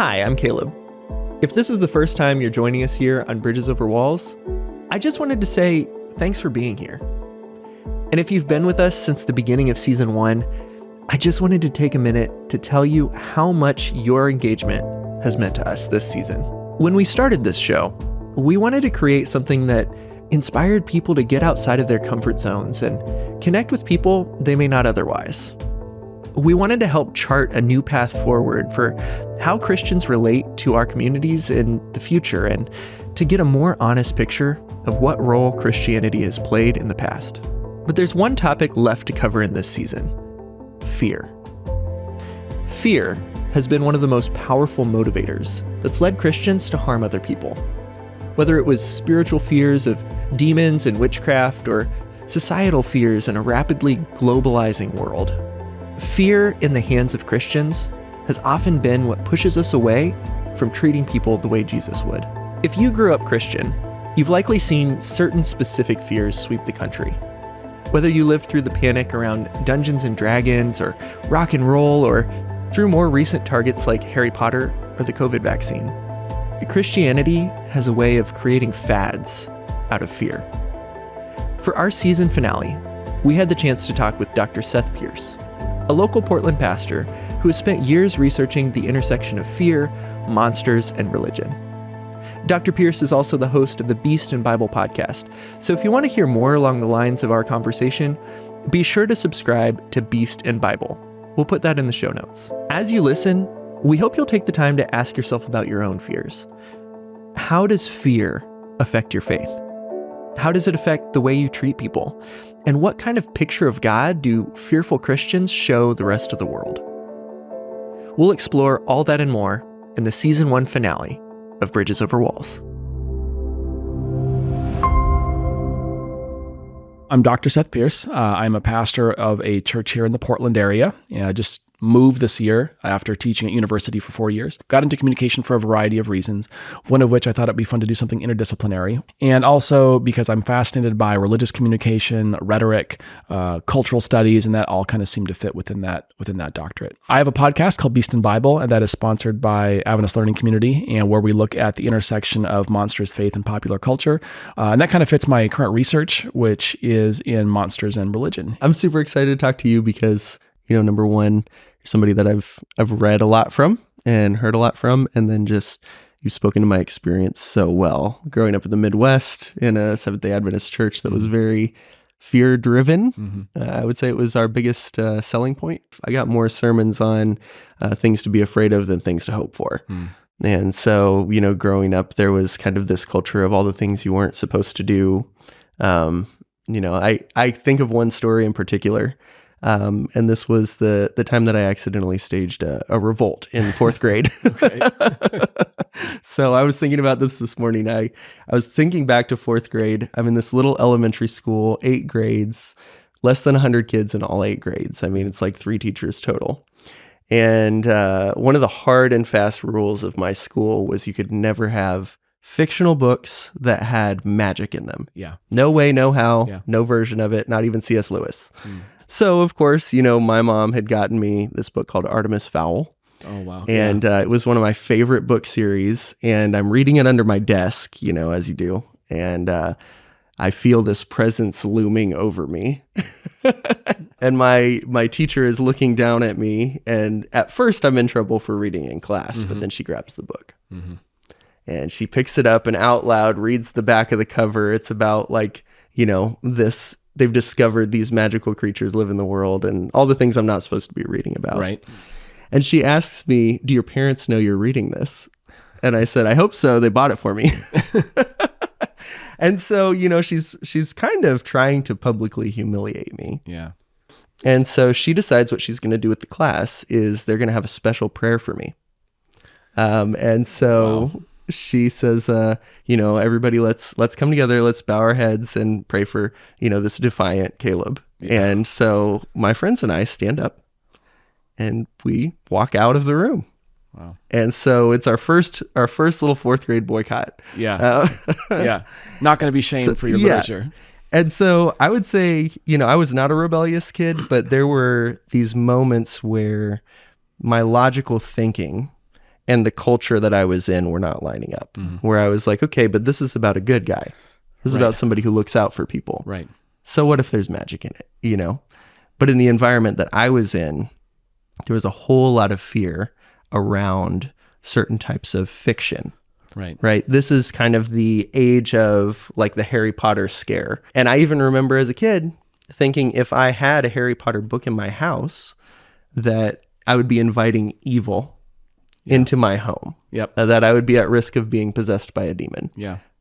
Hi, I'm Caleb. If this is the first time you're joining us here on Bridges Over Walls, I just wanted to say thanks for being here. And if you've been with us since the beginning of season 1, I just wanted to take a minute to tell you how much your engagement has meant to us this season. When we started this show, we wanted to create something that inspired people to get outside of their comfort zones and connect with people they may not otherwise. We wanted to help chart a new path forward for how Christians relate to our communities in the future and to get a more honest picture of what role Christianity has played in the past. But there's one topic left to cover in this season: fear. Fear has been one of the most powerful motivators that's led Christians to harm other people. Whether it was spiritual fears of demons and witchcraft or societal fears in a rapidly globalizing world, fear in the hands of Christians has often been what pushes us away from treating people the way Jesus would. If you grew up Christian, you've likely seen certain specific fears sweep the country. Whether you lived through the panic around Dungeons and Dragons or rock and roll, or through more recent targets like Harry Potter or the COVID vaccine, Christianity has a way of creating fads out of fear. For our season finale, we had the chance to talk with Dr. Seth Pierce, a local Portland pastor who has spent years researching the intersection of fear, monsters, and religion. Dr. Pierce is also the host of the Beast and Bible podcast, so if you want to hear more along the lines of our conversation, be sure to subscribe to Beast and Bible. We'll put that in the show notes. As you listen, we hope you'll take the time to ask yourself about your own fears. How does fear affect your faith? How does it affect the way you treat people? And what kind of picture of God do fearful Christians show the rest of the world? We'll explore all that and more in the season 1 finale of Bridges Over Walls. I'm Dr. Seth Pierce. I'm a pastor of a church here in the Portland area. I just moved this year after teaching at university for 4 years. Got into communication for a variety of reasons, one of which I thought it'd be fun to do something interdisciplinary. And also because I'm fascinated by religious communication, rhetoric, cultural studies, and that all kind of seemed to fit within that doctorate. I have a podcast called Beast and Bible, and that is sponsored by Adventist Learning Community, and where we look at the intersection of monsters, faith, and popular culture. And that kind of fits my current research, which is in monsters and religion. I'm super excited to talk to you because, number one, you're somebody that I've read a lot from and heard a lot from, and then just you've spoken to my experience so well. Growing up in the Midwest in a Seventh-day Adventist church that was very fear-driven, I would say it was our biggest selling point. I got more sermons on things to be afraid of than things to hope for. And so, growing up, there was kind of this culture of all the things you weren't supposed to do. I think of one story in particular. And this was the time that I accidentally staged a revolt in 4th grade. So I was thinking about this morning. I was thinking back to 4th grade. I'm in this little elementary school, 8 grades, less than 100 kids in all 8 grades. I mean, it's like 3 teachers total. And one of the hard and fast rules of my school was you could never have fictional books that had magic in them. Yeah. No way, no how, no version of it, not even C.S. Lewis. So, of course, my mom had gotten me this book called Artemis Fowl. Oh, wow. And it was one of my favorite book series. And I'm reading it under my desk, as you do. And I feel this presence looming over me. And my teacher is looking down at me. And at first, I'm in trouble for reading in class. But then she grabs the book. And she picks it up and out loud reads the back of the cover. It's about this... They've discovered these magical creatures live in the world and all the things I'm not supposed to be reading about. Right. And she asks me, do your parents know you're reading this? And I said, I hope so. They bought it for me. And so, she's kind of trying to publicly humiliate me. Yeah. And so she decides what she's going to do with the class is they're going to have a special prayer for me. And so... Wow. She says, everybody, let's come together. Let's bow our heads and pray for, this defiant Caleb. Yeah. And so my friends and I stand up and we walk out of the room. Wow. And so it's our first little 4th grade boycott. Yeah. Yeah. Not going to be shamed for your literature. And so I would say, I was not a rebellious kid, but there were these moments where my logical thinking and the culture that I was in were not lining up. Where I was like, okay, but this is about a good guy. This is about somebody who looks out for people. Right. So what if there's magic in it, But in the environment that I was in, there was a whole lot of fear around certain types of fiction. Right. This is kind of the age of like the Harry Potter scare. And I even remember as a kid thinking if I had a Harry Potter book in my house, that I would be inviting evil into my home. That I would be at risk of being possessed by a demon.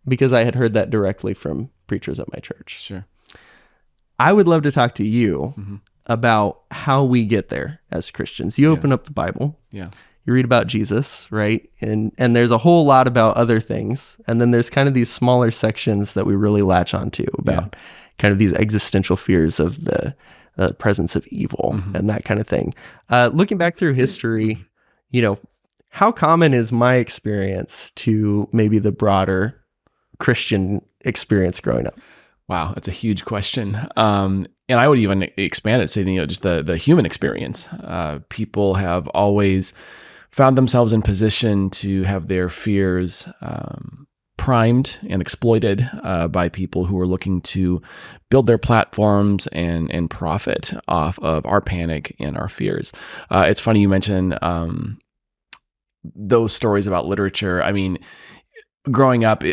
Because I had heard that directly from preachers at my church. Sure. I would love to talk to you about how we get there as Christians. You open up the Bible. You read about Jesus, right? And there's a whole lot about other things. And then there's kind of these smaller sections that we really latch onto about kind of these existential fears of the presence of evil and that kind of thing. Looking back through history, how common is my experience to maybe the broader Christian experience growing up? Wow, that's a huge question. And I would even expand it, saying, just the human experience. People have always found themselves in position to have their fears primed and exploited by people who are looking to build their platforms and profit off of our panic and our fears. It's funny you mention those stories about literature. I mean, growing up,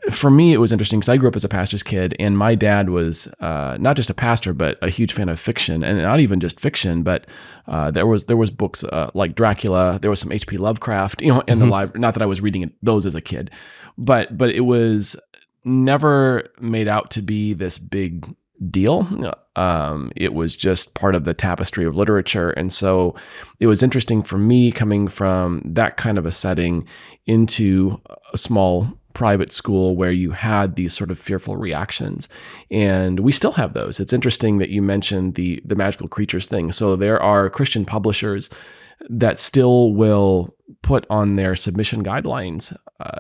for me, it was interesting because I grew up as a pastor's kid, and my dad was not just a pastor, but a huge fan of fiction, and not even just fiction, but there was books like Dracula. There was some H.P. Lovecraft, in the library. Not that I was reading those as a kid, but it was never made out to be this big deal. It was just part of the tapestry of literature. And so it was interesting for me coming from that kind of a setting into a small private school where you had these sort of fearful reactions. And we still have those. It's interesting that you mentioned the magical creatures thing. So there are Christian publishers that still will put on their submission guidelines,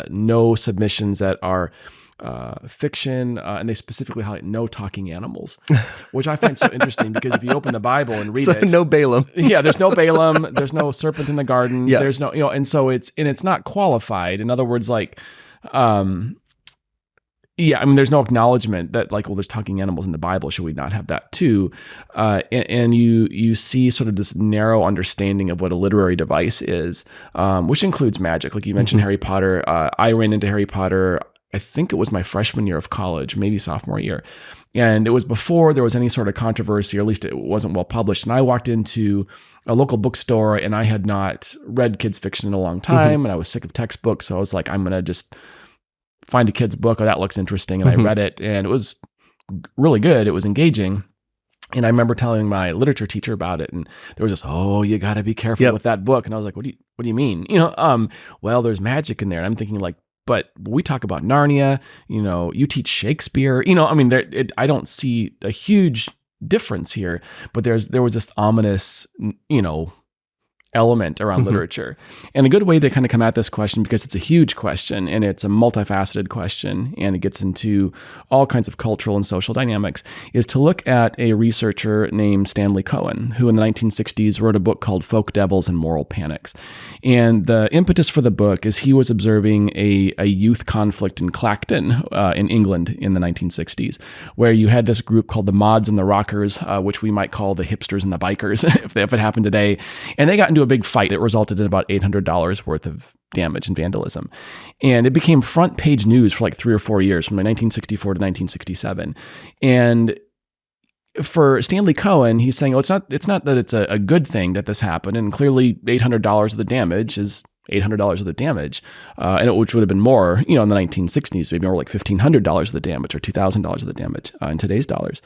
no submissions that are fiction, and they specifically highlight no talking animals, which I find so interesting because if you open the Bible and read it, no Balaam. There's no Balaam, there's no serpent in the garden, there's no, and so it's not qualified. In other words, like, there's no acknowledgement that like, well, there's talking animals in the Bible. Should we not have that too? And you see sort of this narrow understanding of what a literary device is, which includes magic. Like you mentioned Harry Potter. I ran into Harry Potter, I think it was my freshman year of college, maybe sophomore year. And it was before there was any sort of controversy, or at least it wasn't well published. And I walked into a local bookstore and I had not read kids fiction in a long time. And I was sick of textbooks. So I was like, I'm going to just find a kid's book. Oh, that looks interesting. And I read it and it was really good. It was engaging. And I remember telling my literature teacher about it. And there was this, you got to be careful with that book. And I was like, what do you mean? Well, there's magic in there. And I'm thinking like, but we talk about Narnia, you teach Shakespeare, I don't see a huge difference here, but there was this ominous, element around literature. And a good way to kind of come at this question, because it's a huge question and it's a multifaceted question and it gets into all kinds of cultural and social dynamics, is to look at a researcher named Stanley Cohen, who in the 1960s wrote a book called Folk Devils and Moral Panics. And the impetus for the book is he was observing a youth conflict in Clacton in England in the 1960s, where you had this group called the Mods and the Rockers, which we might call the hipsters and the bikers if it happened today. And they got into a big fight. It resulted in about $800 worth of damage and vandalism. And it became front page news for like 3 or 4 years, from 1964 to 1967. And for Stanley Cohen, he's saying, it's not that it's a good thing that this happened. And clearly $800 of the damage is $800 of the damage, which would have been more, in the 1960s, maybe more like $1,500 of the damage or $2,000 of the damage in today's dollars.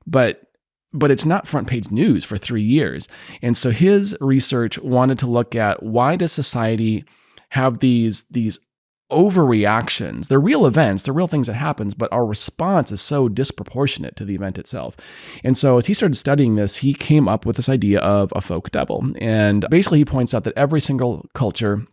But it's not front page news for 3 years. And so his research wanted to look at, why does society have these overreactions? They're real events, they're real things that happens, but our response is so disproportionate to the event itself. And so as he started studying this, he came up with this idea of a folk devil. And basically he points out that every single culture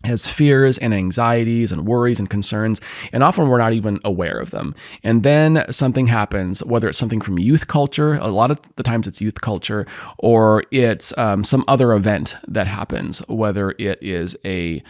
has fears and anxieties and worries and concerns, and often we're not even aware of them. And then something happens, whether it's something from youth culture, a lot of the times it's youth culture, or it's some other event that happens, whether it is a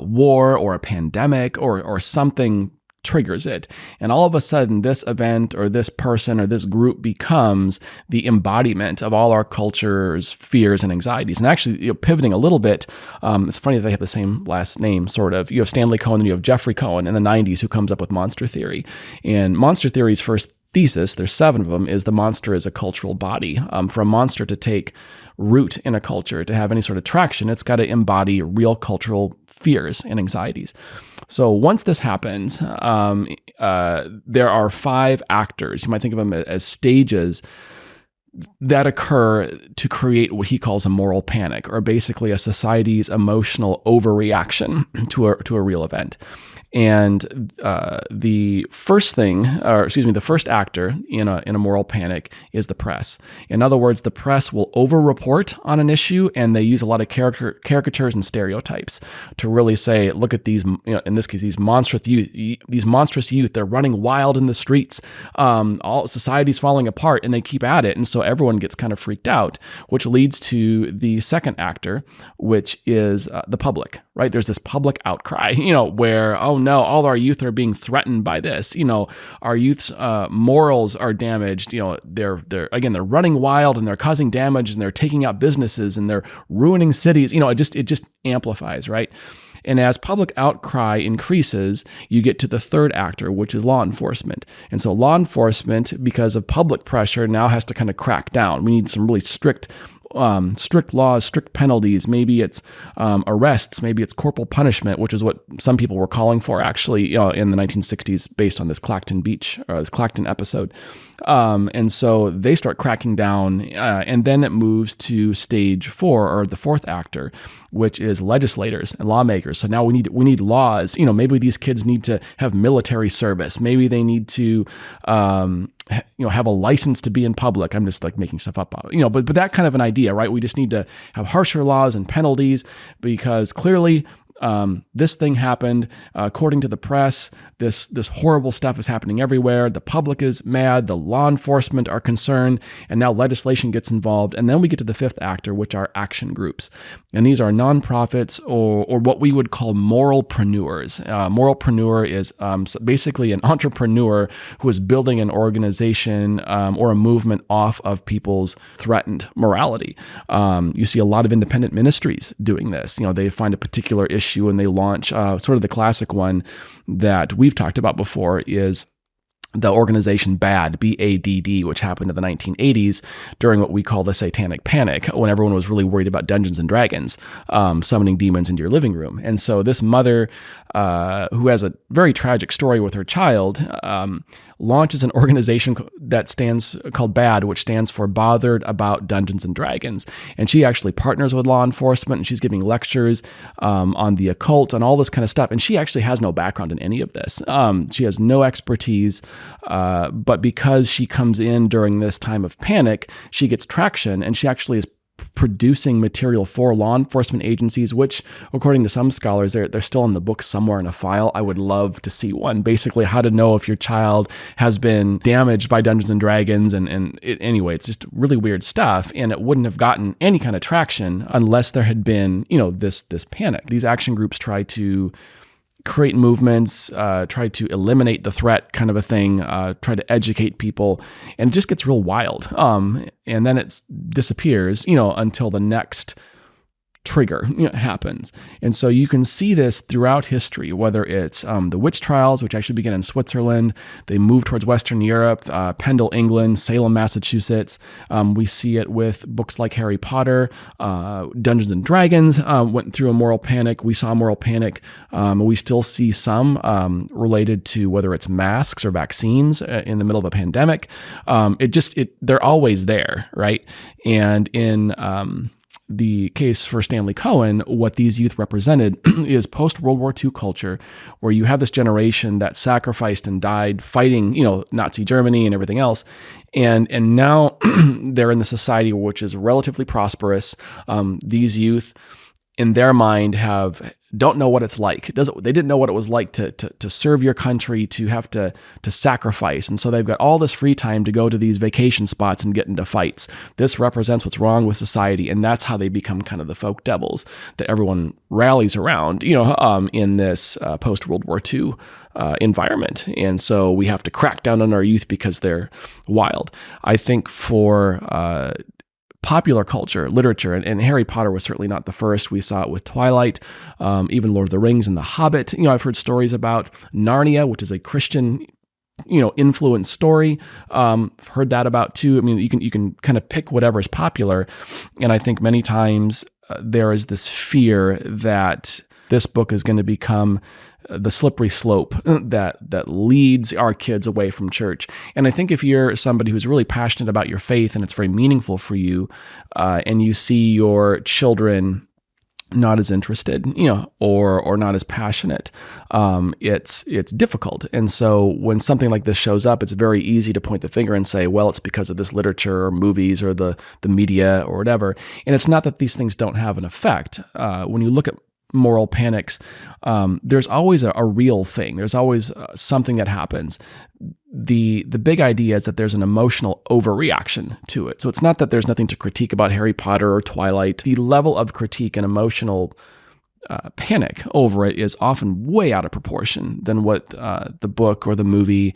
war or a pandemic or something triggers it. And all of a sudden, this event or this person or this group becomes the embodiment of all our culture's fears and anxieties. And actually, pivoting a little bit, it's funny that they have the same last name, sort of. You have Stanley Cohen and you have Jeffrey Cohen in the 90s who comes up with monster theory. And monster theory's first thesis, there's 7 of them, is the monster is a cultural body. For a monster to take root in a culture, to have any sort of traction, it's got to embody real cultural fears and anxieties. So once this happens, there are 5 actors. You might think of them as stages that occur to create what he calls a moral panic, or basically a society's emotional overreaction to a real event. And the first actor in a moral panic is the press. In other words, the press will over-report on an issue, and they use a lot of caricatures and stereotypes to really say, look at these, in this case, these monstrous youth, they're running wild in the streets. All society's falling apart, and they keep at it. And so everyone gets kind of freaked out, which leads to the second actor, which is the public, right? There's this public outcry, where, oh no, all our youth are being threatened by this. Our youth's morals are damaged. They're running wild, and they're causing damage, and they're taking out businesses, and they're ruining cities. It just amplifies, right? And as public outcry increases, you get to the third actor, which is law enforcement. And so law enforcement, because of public pressure, now has to kind of crack down. We need some really strict laws, strict penalties. Maybe it's arrests. Maybe it's corporal punishment, which is what some people were calling for actually in the 1960s based on this Clacton episode. And so they start cracking down, and then it moves to stage 4, or the fourth actor, which is legislators and lawmakers. So now we need laws. Maybe these kids need to have military service. Maybe they need to have a license to be in public. I'm just like making stuff up, but that kind of an idea, right? We just need to have harsher laws and penalties because clearly this thing happened. According to the press, this horrible stuff is happening everywhere. The public is mad. The law enforcement are concerned, and now legislation gets involved. And then we get to the fifth actor, which are action groups, and these are nonprofits or what we would call moralpreneurs. Moralpreneur is basically an entrepreneur who is building an organization or a movement off of people's threatened morality. You see a lot of independent ministries doing this. They find a particular issue and they launch sort of the classic one that we've talked about before is the organization BADD, B-A-D-D, which happened in the 1980s during what we call the Satanic Panic, when everyone was really worried about Dungeons and Dragons, summoning demons into your living room. And so this mother, who has a very tragic story with her child, launches an organization that stands called BADD, which stands for Bothered About Dungeons and Dragons. And she actually partners with law enforcement, and she's giving lectures on the occult and all this kind of stuff. And she actually has no background in any of this. She has no expertise, but because she comes in during this time of panic, she gets traction, and she actually is producing material for law enforcement agencies, which, according to some scholars, they're still in the book somewhere in a file. I would love to see one. Basically, how to know if your child has been damaged by Dungeons and Dragons, anyway, it's just really weird stuff, and it wouldn't have gotten any kind of traction unless there had been, this panic. These action groups try to create movements, try to eliminate the threat kind of a thing, try to educate people, and it just gets real wild. And then it disappears, until the next trigger happens. And so you can see this throughout history, whether it's the witch trials, which actually began in Switzerland. They moved towards Western Europe, Pendle, England, Salem, Massachusetts. We see it with books like Harry Potter. Dungeons and Dragons went through a moral panic. We saw a moral panic. We still see some related to whether it's masks or vaccines in the middle of a pandemic. They're always there, right? And in the case for Stanley Cohen, what these youth represented is post-World War II culture, where you have this generation that sacrificed and died fighting, Nazi Germany and everything else. And now they're in the society which is relatively prosperous. These youth in their mind don't know what it's like. They didn't know what it was like to serve your country, to have to sacrifice. And so they've got all this free time to go to these vacation spots and get into fights. This represents what's wrong with society. And that's how they become kind of the folk devils that everyone rallies around, in this post-World War II environment. And so we have to crack down on our youth because they're wild. I think for popular culture, literature, and Harry Potter was certainly not the first. We saw it with Twilight, even Lord of the Rings and The Hobbit. I've heard stories about Narnia, which is a Christian, influenced story. Heard that about too. I mean, you can kind of pick whatever is popular, and I think many times there is this fear that this book is going to become the slippery slope that leads our kids away from church. And I think if you're somebody who's really passionate about your faith and it's very meaningful for you, and you see your children not as interested, or not as passionate, it's difficult. And so when something like this shows up, it's very easy to point the finger and say, well, it's because of this literature or movies or the media or whatever. And it's not that these things don't have an effect. When you look at moral panics, there's always a real thing. There's always something that happens. The big idea is that there's an emotional overreaction to it. So it's not that there's nothing to critique about Harry Potter or Twilight. The level of critique and emotional panic over it is often way out of proportion than what the book or the movie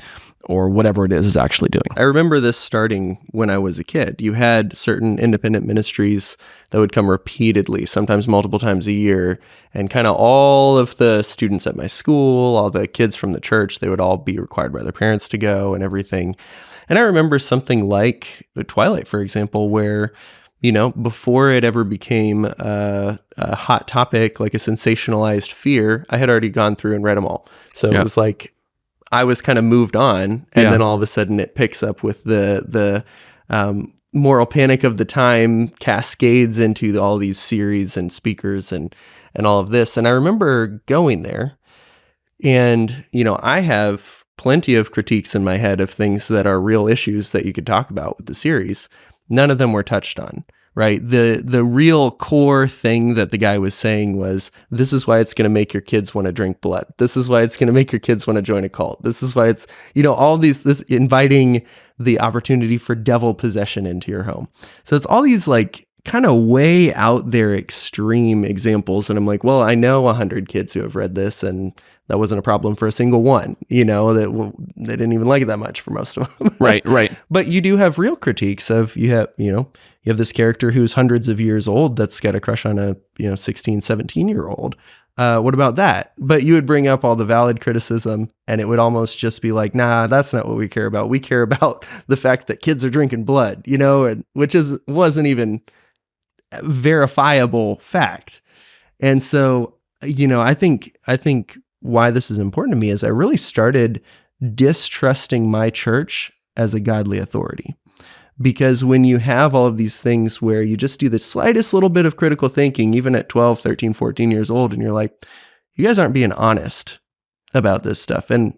or whatever it is actually doing. I remember this starting when I was a kid. You had certain independent ministries that would come repeatedly, sometimes multiple times a year, and kind of all of the students at my school, all the kids from the church, they would all be required by their parents to go and everything. And I remember something like Twilight, for example, where before it ever became a hot topic, like a sensationalized fear, I had already gone through and read them all. So It was like I was kind of moved on, and then all of a sudden it picks up with the moral panic of the time, cascades into all these series and speakers and all of this. And I remember going there, and I have plenty of critiques in my head of things that are real issues that you could talk about with the series. None of them were touched on, right? The real core thing that the guy was saying was, this is why it's going to make your kids want to drink blood. This is why it's going to make your kids want to join a cult. This is why it's, all this inviting the opportunity for devil possession into your home. So it's all these like kind of way out there extreme examples. And I'm like, well, I know 100 kids who have read this, and that wasn't a problem for a single one, they didn't even like it that much for most of them. Right. But you do have real critiques of, you have this character who's hundreds of years old that's got a crush on a, 16, 17-year-old. What about that? But you would bring up all the valid criticism, and it would almost just be like, nah, that's not what we care about. We care about the fact that kids are drinking blood, and which wasn't even a verifiable fact. And so, I think why this is important to me is I really started distrusting my church as a godly authority. Because when you have all of these things where you just do the slightest little bit of critical thinking, even at 12, 13, 14 years old, and you're like, you guys aren't being honest about this stuff. And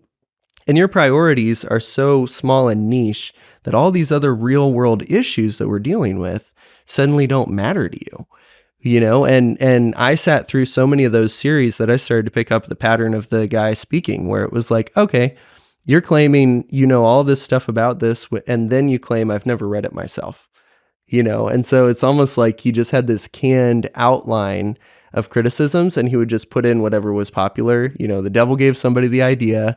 your priorities are so small and niche that all these other real world issues that we're dealing with suddenly don't matter to you. And I sat through so many of those series that I started to pick up the pattern of the guy speaking, where it was like, okay, you're claiming all this stuff about this, and then you claim I've never read it myself, and so it's almost like he just had this canned outline of criticisms, and he would just put in whatever was popular. The devil gave somebody the idea.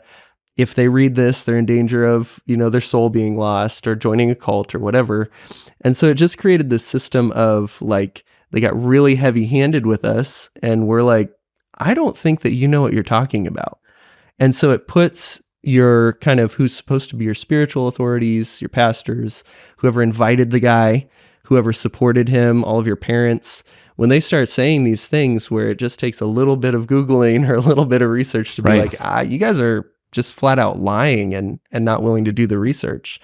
If they read this, they're in danger of, their soul being lost or joining a cult or whatever. And so it just created this system of like, they got really heavy-handed with us, and we're like, I don't think that you know what you're talking about. And so it puts your kind of who's supposed to be your spiritual authorities, your pastors, whoever invited the guy, whoever supported him, all of your parents, when they start saying these things where it just takes a little bit of Googling or a little bit of research to be like, you guys are just flat out lying and not willing to do the research.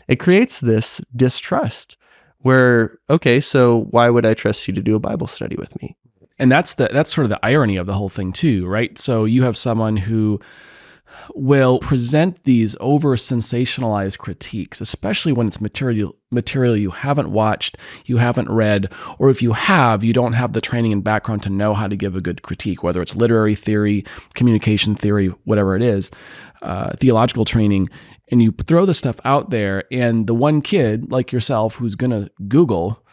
It creates this distrust where, okay, so why would I trust you to do a Bible study with me? And that's sort of the irony of the whole thing too, right? So you have someone who will present these over sensationalized critiques, especially when it's material you haven't watched, you haven't read, or if you have, you don't have the training and background to know how to give a good critique, whether it's literary theory, communication theory, whatever it is, theological training. And you throw this stuff out there, and the one kid like yourself who's going to Google,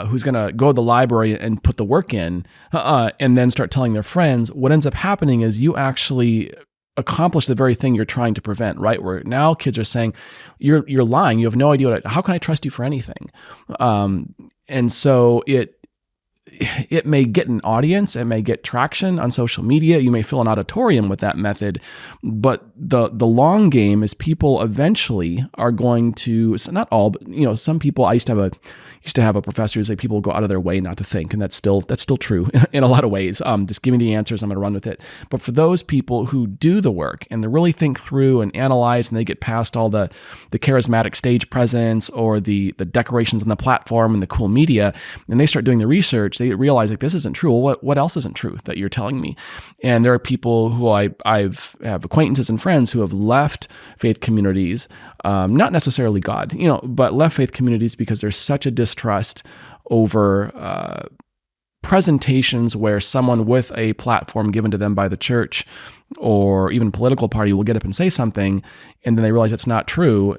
who's going to go to the library and put the work in, and then start telling their friends, what ends up happening is you actually accomplish the very thing you're trying to prevent, right? Where now kids are saying, you're lying, you have no idea how can I trust you for anything? And so it may get an audience, it may get traction on social media, you may fill an auditorium with that method, but the long game is people eventually are going to, not all, but some people, I used to have a professor who said people go out of their way not to think, and that's still true in a lot of ways. Just give me the answers, I'm going to run with it. But for those people who do the work and they really think through and analyze, and they get past all the charismatic stage presence or the decorations on the platform and the cool media, and they start doing the research, they realize like this isn't true. Well, what else isn't true that you're telling me? And there are people who I have acquaintances and friends who have left faith communities, not necessarily God, but left faith communities because there's such a distrust over presentations where someone with a platform given to them by the church or even political party will get up and say something, and then they realize it's not true,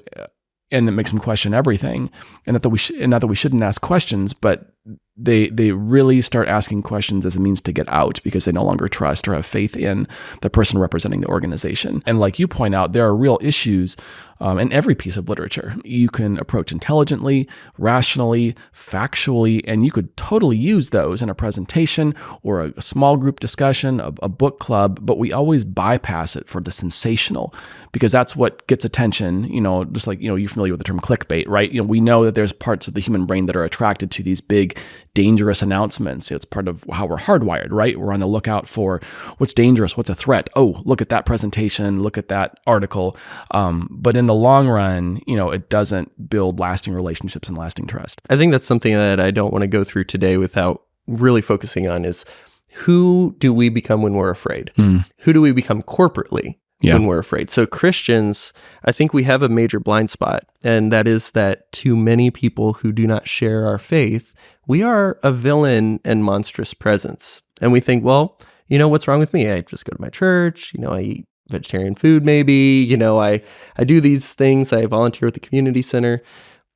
and it makes them question everything. And not that we shouldn't ask questions, but they really start asking questions as a means to get out because they no longer trust or have faith in the person representing the organization. And like you point out, there are real issues in every piece of literature. You can approach intelligently, rationally, factually, and you could totally use those in a presentation or a small group discussion, a book club, but we always bypass it for the sensational because that's what gets attention, just like, you're familiar with the term clickbait, right? We know that there's parts of the human brain that are attracted to these big, dangerous announcements. It's part of how we're hardwired, right? We're on the lookout for what's dangerous, what's a threat. Oh, look at that presentation, look at that article. But in the long run, it doesn't build lasting relationships and lasting trust. I think that's something that I don't want to go through today without really focusing on is who do we become when we're afraid? Who do we become corporately when we're afraid? So Christians, I think we have a major blind spot, and that is that to many people who do not share our faith, we are a villain and monstrous presence. And we think, well, what's wrong with me? I just go to my church, I eat vegetarian food maybe, I do these things, I volunteer at the community center.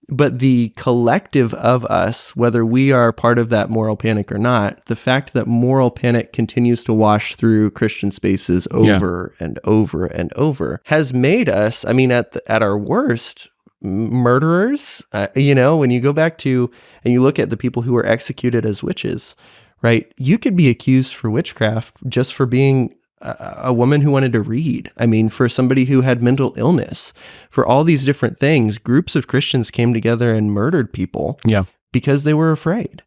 But the collective of us, whether we are part of that moral panic or not, the fact that moral panic continues to wash through Christian spaces over and over and over has made us, at our worst, murderers. When you go back to and you look at the people who were executed as witches, right? You could be accused for witchcraft just for being a woman who wanted to read. For somebody who had mental illness, for all these different things, groups of Christians came together and murdered people because they were afraid.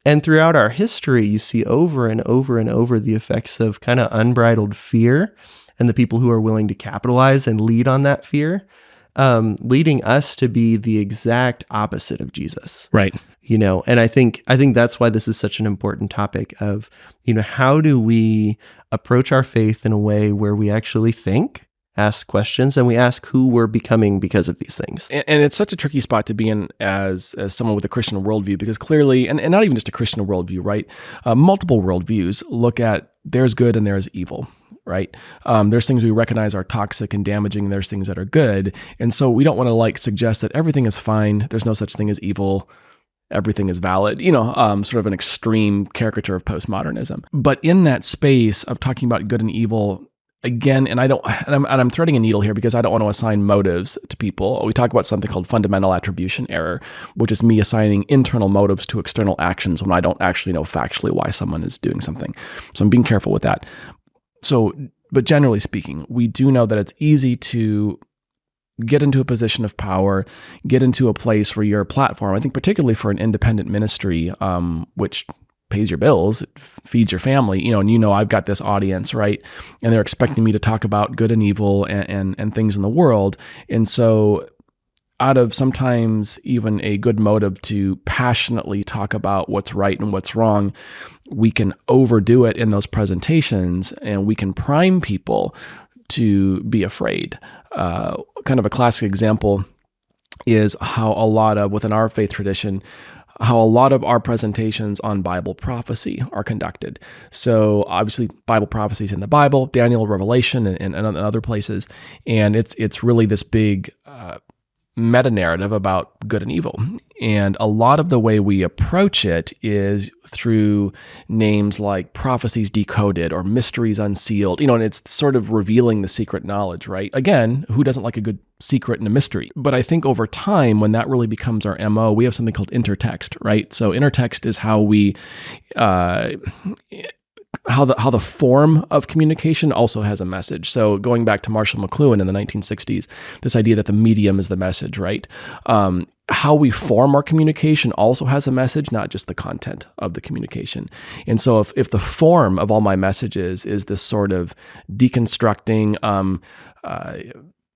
And throughout our history, you see over and over and over the effects of kind of unbridled fear and the people who are willing to capitalize and lead on that fear, leading us to be the exact opposite of Jesus. Right. And I think that's why this is such an important topic of, how do we approach our faith in a way where we actually think, ask questions, and we ask who we're becoming because of these things. And it's such a tricky spot to be in as someone with a Christian worldview, because clearly, and not even just a Christian worldview, right? Multiple worldviews look at there's good and there's evil. Right? There's things we recognize are toxic and damaging. There's things that are good. And so we don't want to suggest that everything is fine. There's no such thing as evil. Everything is valid, sort of an extreme caricature of postmodernism. But in that space of talking about good and evil, again, and I'm threading a needle here because I don't want to assign motives to people. We talk about something called fundamental attribution error, which is me assigning internal motives to external actions when I don't actually know factually why someone is doing something. So I'm being careful with that. But generally speaking, we do know that it's easy to get into a position of power, get into a place where you're a platform. I think particularly for an independent ministry, which pays your bills, it feeds your family, and I've got this audience, right? And they're expecting me to talk about good and evil and things in the world. And so out of sometimes even a good motive to passionately talk about what's right and what's wrong, we can overdo it in those presentations, and we can prime people to be afraid. Kind of a classic example is how a lot of, within our faith tradition, how a lot of our presentations on Bible prophecy are conducted. So obviously Bible prophecies in the Bible, Daniel, Revelation, and other places. And it's really this big meta-narrative about good and evil. And a lot of the way we approach it is through names like prophecies decoded or mysteries unsealed, and it's sort of revealing the secret knowledge, right? Again, who doesn't like a good secret and a mystery? But I think over time, when that really becomes our MO, we have something called intertext, right? So intertext is how we, how the form of communication also has a message. So going back to Marshall McLuhan in the 1960s, this idea that the medium is the message, right? How we form our communication also has a message, not just the content of the communication. And so if the form of all my messages is this sort of deconstructing,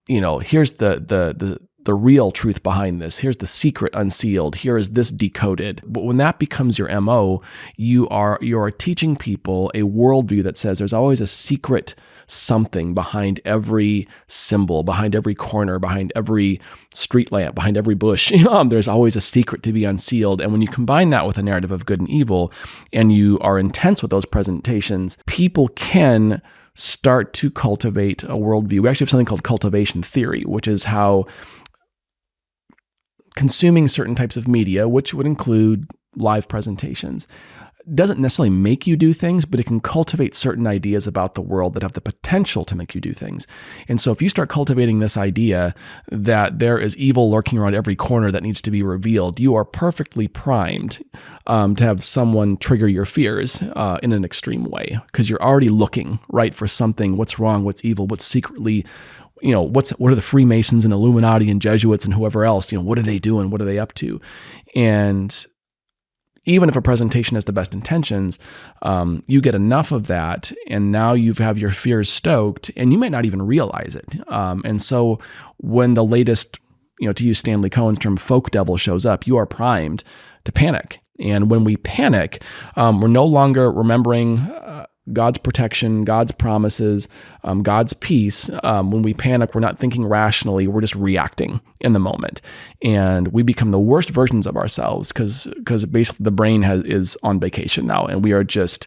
here's the real truth behind this. Here's the secret unsealed. Here is this decoded. But when that becomes your MO, you are teaching people a worldview that says there's always a secret something behind every symbol, behind every corner, behind every street lamp, behind every bush. There's always a secret to be unsealed. And when you combine that with a narrative of good and evil, and you are intense with those presentations, people can start to cultivate a worldview. We actually have something called cultivation theory, which is how consuming certain types of media, which would include live presentations, doesn't necessarily make you do things, but it can cultivate certain ideas about the world that have the potential to make you do things. And so if you start cultivating this idea that there is evil lurking around every corner that needs to be revealed, you are perfectly primed to have someone trigger your fears in an extreme way, because you're already looking, right, for something. What's wrong? What's evil? What's secretly, what are the Freemasons and Illuminati and Jesuits and whoever else, what are they doing? What are they up to? And even if a presentation has the best intentions, you get enough of that, and now you have your fears stoked, and you might not even realize it. And so when the latest, to use Stanley Cohen's term, folk devil shows up, you are primed to panic. And when we panic, we're no longer remembering God's protection, God's promises, God's peace. When we panic, we're not thinking rationally, we're just reacting in the moment. And we become the worst versions of ourselves because basically the brain is on vacation now, and we are just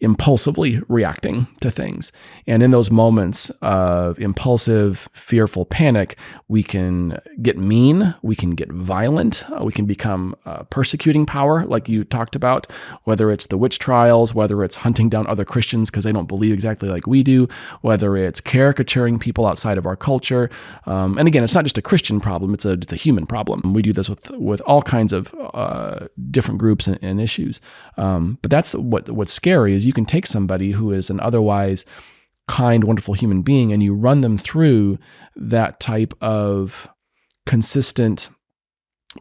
impulsively reacting to things. And in those moments of impulsive, fearful panic, we can get mean, we can get violent, we can become persecuting power, like you talked about, whether it's the witch trials, whether it's hunting down other Christians because they don't believe exactly like we do, whether it's caricaturing people outside of our culture. And again, it's not just a Christian problem, it's a human problem. We do this with all kinds of different groups and issues. But that's what's scary is you can take somebody who is an otherwise kind, wonderful human being, and you run them through that type of consistent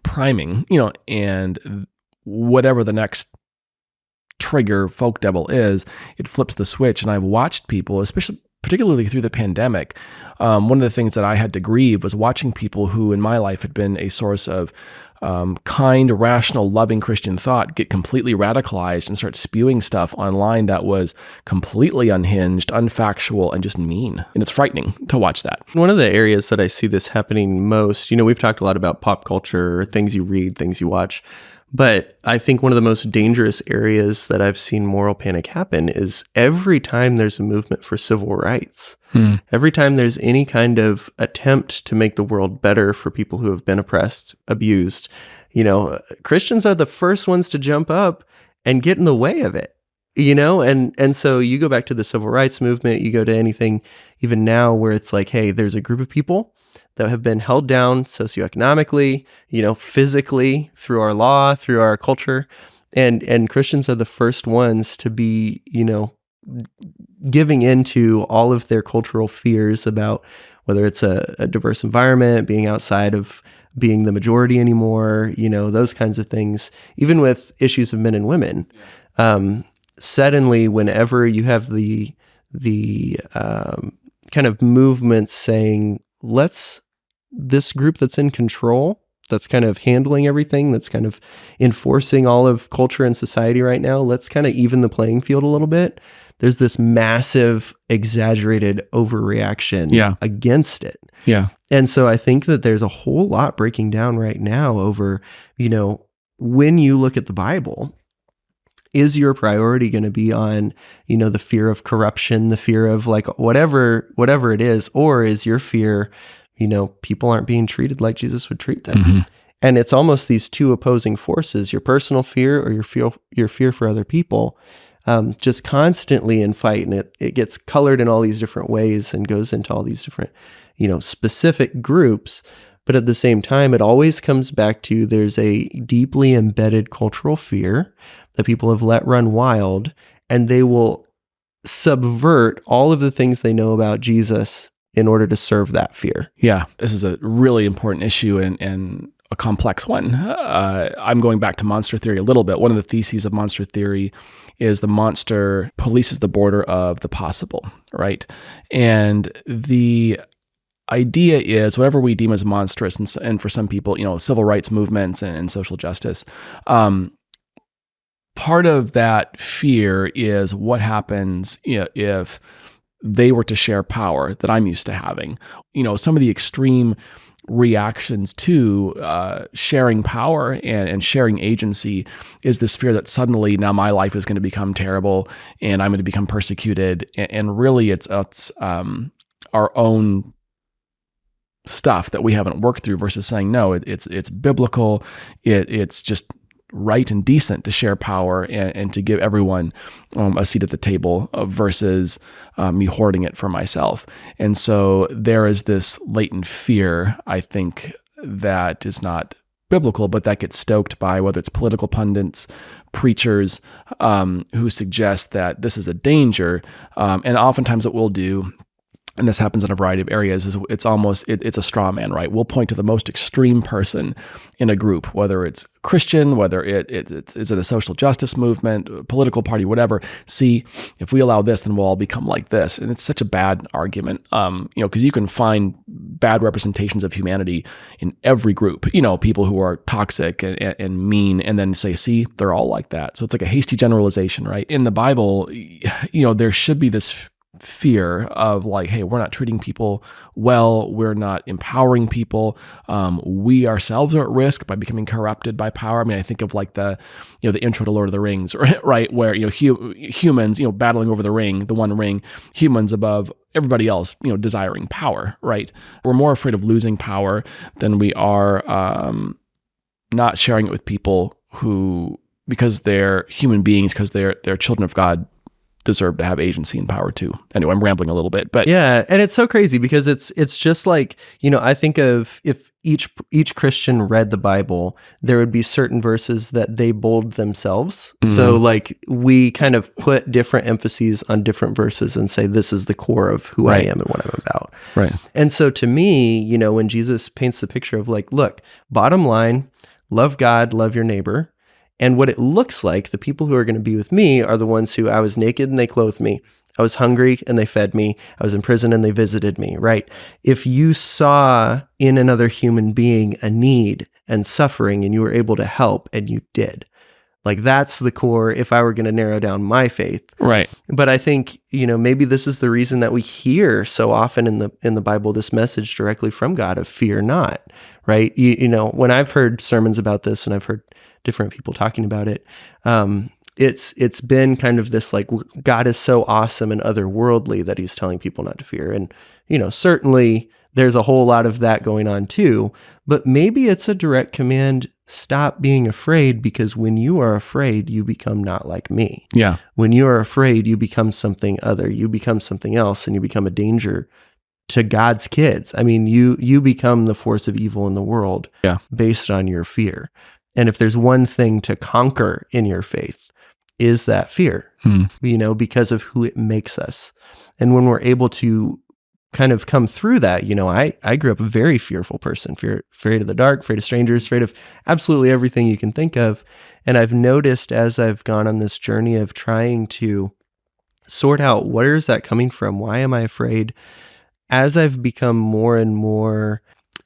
priming, and whatever the next trigger folk devil is, it flips the switch. And I've watched people, particularly through the pandemic, one of the things that I had to grieve was watching people who in my life had been a source of kind, rational, loving Christian thought get completely radicalized and start spewing stuff online that was completely unhinged, unfactual, and just mean. And it's frightening to watch that. One of the areas that I see this happening most, we've talked a lot about pop culture, things you read, things you watch. But I think one of the most dangerous areas that I've seen moral panic happen is every time there's a movement for civil rights, every time there's any kind of attempt to make the world better for people who have been oppressed, abused, Christians are the first ones to jump up and get in the way of it, and so you go back to the civil rights movement, you go to anything even now where it's like, hey, there's a group of people that have been held down socioeconomically, physically, through our law, through our culture. And Christians are the first ones to be, giving into all of their cultural fears about whether it's a diverse environment, being outside of being the majority anymore, those kinds of things, even with issues of men and women. Suddenly, whenever you have the kind of movement saying, this group that's in control, that's kind of handling everything, that's kind of enforcing all of culture and society right now, let's kind of even the playing field a little bit. There's this massive, exaggerated overreaction against it. Yeah. And so I think that there's a whole lot breaking down right now over, when you look at the Bible, is your priority going to be on, the fear of corruption, the fear of like whatever it is, or is your fear, people aren't being treated like Jesus would treat them? Mm-hmm. And it's almost these two opposing forces, your personal fear or your fear for other people, just constantly in fight. And it gets colored in all these different ways and goes into all these different, specific groups. But at the same time, it always comes back to there's a deeply embedded cultural fear that people have let run wild, and they will subvert all of the things they know about Jesus in order to serve that fear. Yeah, this is a really important issue and a complex one. I'm going back to monster theory a little bit. One of the theses of monster theory is the monster polices the border of the possible, right? And the idea is whatever we deem as monstrous, and for some people, civil rights movements and social justice, part of that fear is what happens if they were to share power that I'm used to having. Some of the extreme reactions to sharing power and sharing agency is this fear that suddenly now my life is going to become terrible and I'm going to become persecuted. And really it's our own stuff that we haven't worked through versus saying, no, it's biblical. It's just right and decent to share power and to give everyone a seat at the table versus me hoarding it for myself. And so there is this latent fear, I think, that is not biblical, but that gets stoked by whether it's political pundits, preachers who suggest that this is a danger. And oftentimes what we'll do, and this happens in a variety of areas, is it's a straw man, right? We'll point to the most extreme person in a group, whether it's Christian, whether it's in a social justice movement, a political party, whatever. See, if we allow this, then we'll all become like this. And it's such a bad argument, because you can find bad representations of humanity in every group, people who are toxic and mean, and then say, see, they're all like that. So it's like a hasty generalization, right? In the Bible, there should be this fear of like, hey, we're not treating people well, we're not empowering people, we ourselves are at risk by becoming corrupted by power. I mean, I think of like the intro to Lord of the Rings, right, where humans battling over the ring, the one ring, humans above everybody else, desiring power, right? We're more afraid of losing power than we are not sharing it with people who, because they're human beings, because they're children of God, deserve to have agency and power too. Anyway, I'm rambling a little bit, but yeah, and it's so crazy because it's just like, I think of if each Christian read the Bible, there would be certain verses that they bold themselves. Mm-hmm. So like we kind of put different emphases on different verses and say this is the core of who I am and what I'm about. Right. And so to me, when Jesus paints the picture of like, look, bottom line, love God, love your neighbor. And what it looks like, the people who are going to be with me are the ones who I was naked and they clothed me. I was hungry and they fed me. I was in prison and they visited me, right? If you saw in another human being a need and suffering and you were able to help and you did, like that's the core if I were going to narrow down my faith. Right. But I think, maybe this is the reason that we hear so often in the Bible this message directly from God of fear not, right? When I've heard sermons about this and I've heard different people talking about it, it's been kind of this like God is so awesome and otherworldly that he's telling people not to fear. And, certainly there's a whole lot of that going on too, but maybe it's a direct command, stop being afraid, because when you are afraid, you become not like me. Yeah. When you are afraid, you become something other, you become something else, and you become a danger to God's kids. I mean, you become the force of evil in the world based on your fear. And if there's one thing to conquer in your faith, is that fear, because of who it makes us. And when we're able to kind of come through that, I grew up a very fearful person, afraid of the dark, afraid of strangers, afraid of absolutely everything you can think of. And I've noticed as I've gone on this journey of trying to sort out where is that coming from? Why am I afraid? As I've become more and more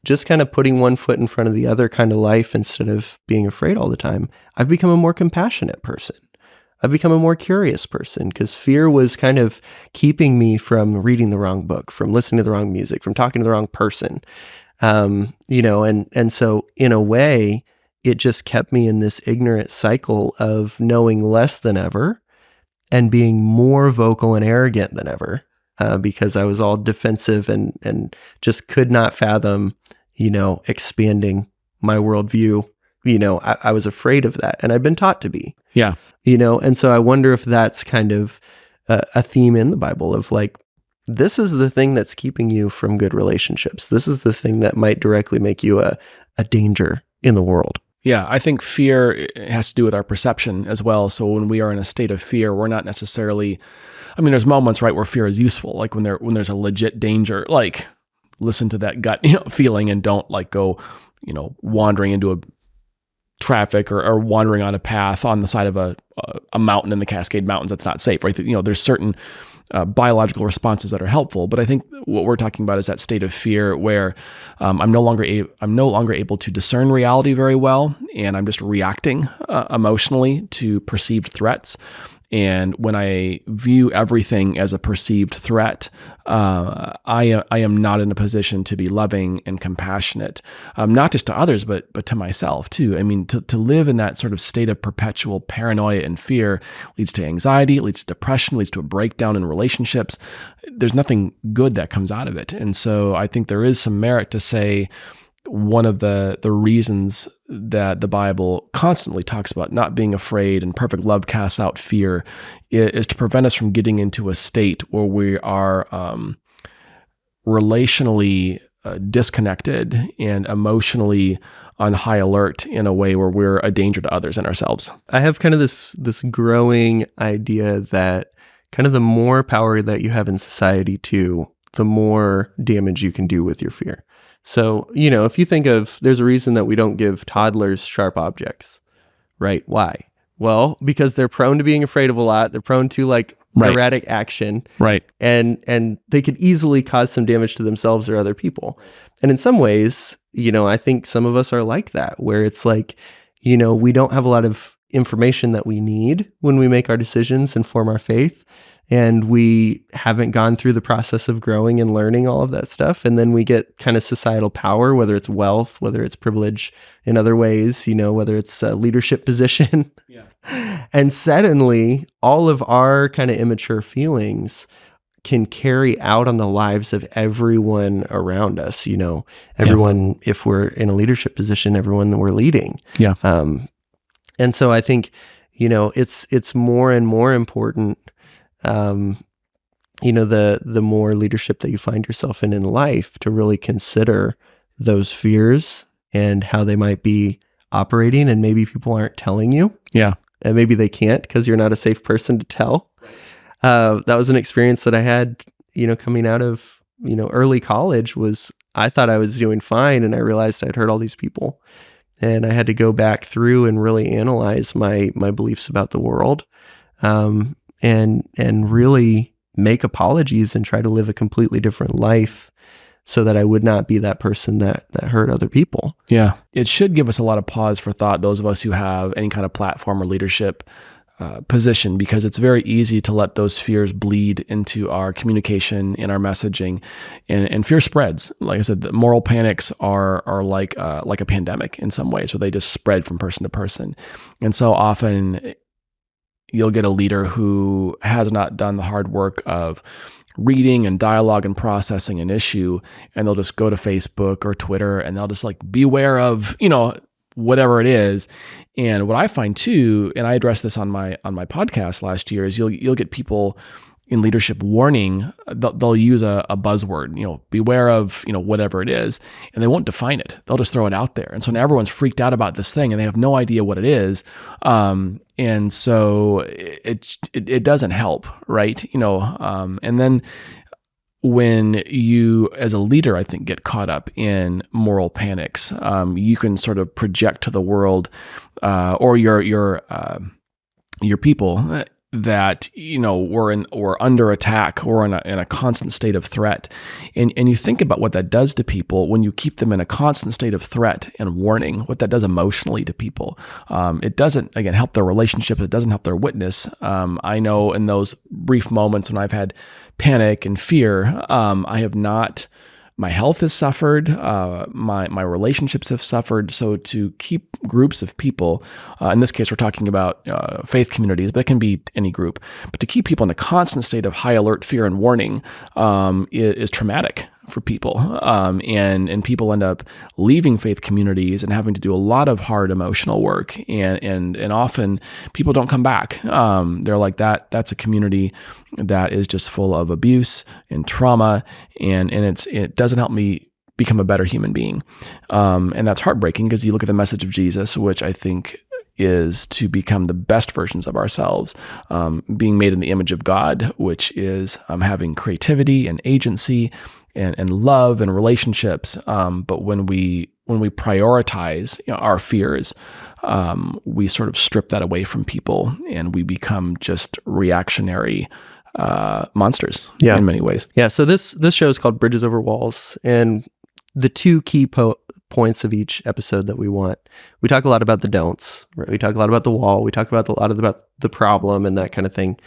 just kind of putting one foot in front of the other kind of life instead of being afraid all the time, I've become a more compassionate person. I've become a more curious person because fear was kind of keeping me from reading the wrong book, from listening to the wrong music, from talking to the wrong person. And so in a way, it just kept me in this ignorant cycle of knowing less than ever and being more vocal and arrogant than ever, because I was all defensive and just could not fathom, expanding my worldview. I was afraid of that, and I've been taught to be. Yeah. And so I wonder if that's kind of a theme in the Bible of like, this is the thing that's keeping you from good relationships. This is the thing that might directly make you a danger in the world. Yeah, I think fear has to do with our perception as well. So when we are in a state of fear, we're not necessarily, there's moments, right, where fear is useful, like when there's a legit danger, like listen to that gut feeling and don't like go, wandering into a traffic or wandering on a path on the side of a mountain in the Cascade Mountains that's not safe, right? There's certain biological responses that are helpful, but I think what we're talking about is that state of fear where I'm no longer able to discern reality very well, and I'm just reacting emotionally to perceived threats. And when I view everything as a perceived threat, I am not in a position to be loving and compassionate, not just to others, but to myself too. To live in that sort of state of perpetual paranoia and fear leads to anxiety, leads to depression, leads to a breakdown in relationships. There's nothing good that comes out of it. And so I think there is some merit to say, one of the reasons that the Bible constantly talks about not being afraid and perfect love casts out fear is to prevent us from getting into a state where we are relationally disconnected and emotionally on high alert in a way where we're a danger to others and ourselves. I have kind of this growing idea that kind of the more power that you have in society too, the more damage you can do with your fear. So, if you think of, there's a reason that we don't give toddlers sharp objects, right? Why? Well, because they're prone to being afraid of a lot. They're prone to erratic action. Right. And they could easily cause some damage to themselves or other people. And in some ways, I think some of us are like that, where it's like, we don't have a lot of information that we need when we make our decisions and form our faith. And we haven't gone through the process of growing and learning all of that stuff. And then we get kind of societal power, whether it's wealth, whether it's privilege in other ways, whether it's a leadership position. Yeah. And suddenly all of our kind of immature feelings can carry out on the lives of everyone around us, everyone, if we're in a leadership position, everyone that we're leading. Yeah. And so I think, it's more and more important, the more leadership that you find yourself in life, to really consider those fears and how they might be operating, and maybe people aren't telling you. Yeah. And maybe they can't because you're not a safe person to tell. That was an experience that I had, coming out of, early college. Was I thought I was doing fine, and I realized I'd hurt all these people, and I had to go back through and really analyze my beliefs about the world. And really make apologies and try to live a completely different life so that I would not be that person that hurt other people. Yeah. It should give us a lot of pause for thought, those of us who have any kind of platform or leadership position, because it's very easy to let those fears bleed into our communication and our messaging, and fear spreads. Like I said, the moral panics are like a pandemic in some ways, where they just spread from person to person. And so often you'll get a leader who has not done the hard work of reading and dialogue and processing an issue, and they'll just go to Facebook or Twitter and they'll just beware of, whatever it is. And what I find too, and I addressed this on my podcast last year, is you'll get people in leadership warning, they'll use a buzzword, beware of, whatever it is, and they won't define it. They'll just throw it out there. And so now everyone's freaked out about this thing and they have no idea what it is. And so it doesn't help, right? And then when you, as a leader, I think, get caught up in moral panics, you can sort of project to the world, or your people, that we're under attack or in a constant state of threat, and you think about what that does to people when you keep them in a constant state of threat and warning, what that does emotionally to people. It doesn't, again, help their relationship. It doesn't help their witness. I know in those brief moments when I've had panic and fear, I have not. My health has suffered. My relationships have suffered. So to keep groups of people, in this case, we're talking about faith communities, but it can be any group. But to keep people in a constant state of high alert, fear, and warning is traumatic for people. And people end up leaving faith communities and having to do a lot of hard emotional work. And often people don't come back. They're like, that's a community that is just full of abuse and trauma, and it doesn't help me become a better human being. And that's heartbreaking because you look at the message of Jesus, which I think is to become the best versions of ourselves, being made in the image of God, which is having creativity and agency and love and relationships. But when we prioritize our fears, we sort of strip that away from people, and we become just reactionary monsters in many ways. Yeah. So this show is called Bridges Over Walls, and the two key points of each episode that we talk a lot about the don'ts, right? We talk a lot about the wall. We talk about about the problem and that kind of thing.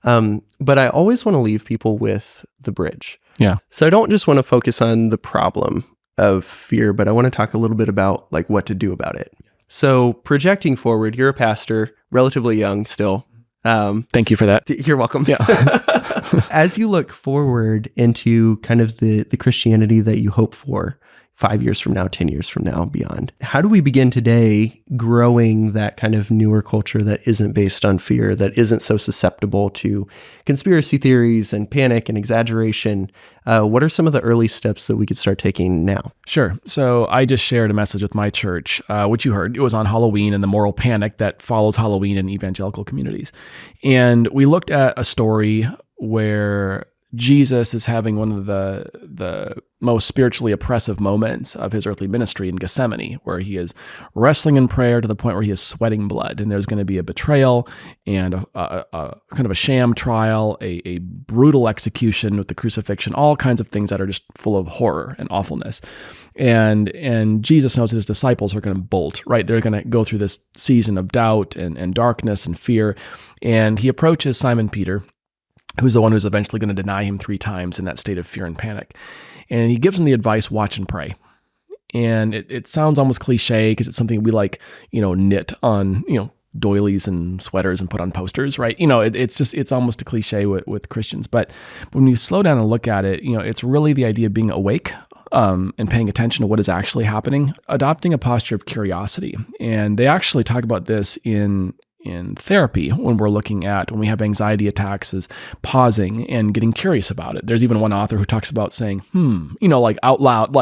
But I always want to leave people with the bridge. Yeah. So I don't just want to focus on the problem of fear, but I want to talk a little bit about like what to do about it. So projecting forward, you're a pastor, relatively young still. Thank you for that. You're welcome. Yeah. As you look forward into kind of the Christianity that you hope for 5 years from now, 10 years from now, beyond, how do we begin today growing that kind of newer culture that isn't based on fear, that isn't so susceptible to conspiracy theories and panic and exaggeration? What are some of the early steps that we could start taking now? Sure. So I just shared a message with my church, which you heard. It was on Halloween and the moral panic that follows Halloween in evangelical communities. And we looked at a story where Jesus is having one of the most spiritually oppressive moments of his earthly ministry in Gethsemane, where he is wrestling in prayer to the point where he is sweating blood, and there's going to be a betrayal and a kind of a sham trial, a brutal execution with the crucifixion, all kinds of things that are just full of horror and awfulness. And Jesus knows that his disciples are going to bolt, right? They're going to go through this season of doubt and darkness and fear, and he approaches Simon Peter, who's the one who's eventually going to deny him 3 times in that state of fear and panic. And he gives him the advice, watch and pray. And it sounds almost cliche because it's something we like, knit on, doilies and sweaters and put on posters, right? It's almost a cliche with Christians. But when you slow down and look at it, it's really the idea of being awake and paying attention to what is actually happening, adopting a posture of curiosity. And they actually talk about this in therapy when we have anxiety attacks, is pausing and getting curious about it. There's even one author who talks about saying, like out loud,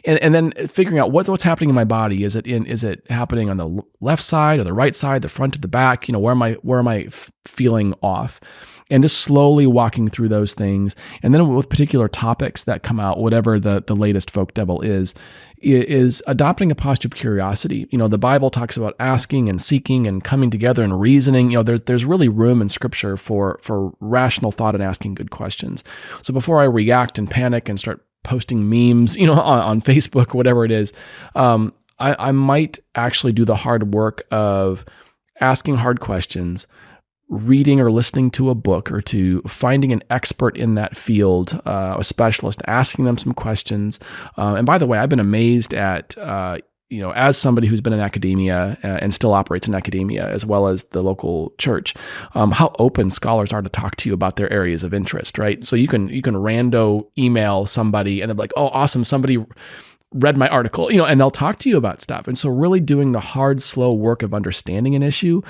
and then figuring out what's happening in my body. Is it happening on the left side or the right side, the front or the back? Where am I feeling off? And just slowly walking through those things. And then with particular topics that come out, whatever the latest folk devil is adopting a posture of curiosity. The Bible talks about asking and seeking and coming together and reasoning. There's really room in Scripture for rational thought and asking good questions. So before I react and panic and start posting memes, on Facebook, whatever it is, I might actually do the hard work of asking hard questions, reading or listening to a book or two, finding an expert in that field, a specialist, asking them some questions. And by the way, I've been amazed at, as somebody who's been in academia and still operates in academia as well as the local church, how open scholars are to talk to you about their areas of interest, right? So you can rando email somebody and they're like, oh, awesome, somebody read my article, and they'll talk to you about stuff. And so really doing the hard, slow work of understanding an issue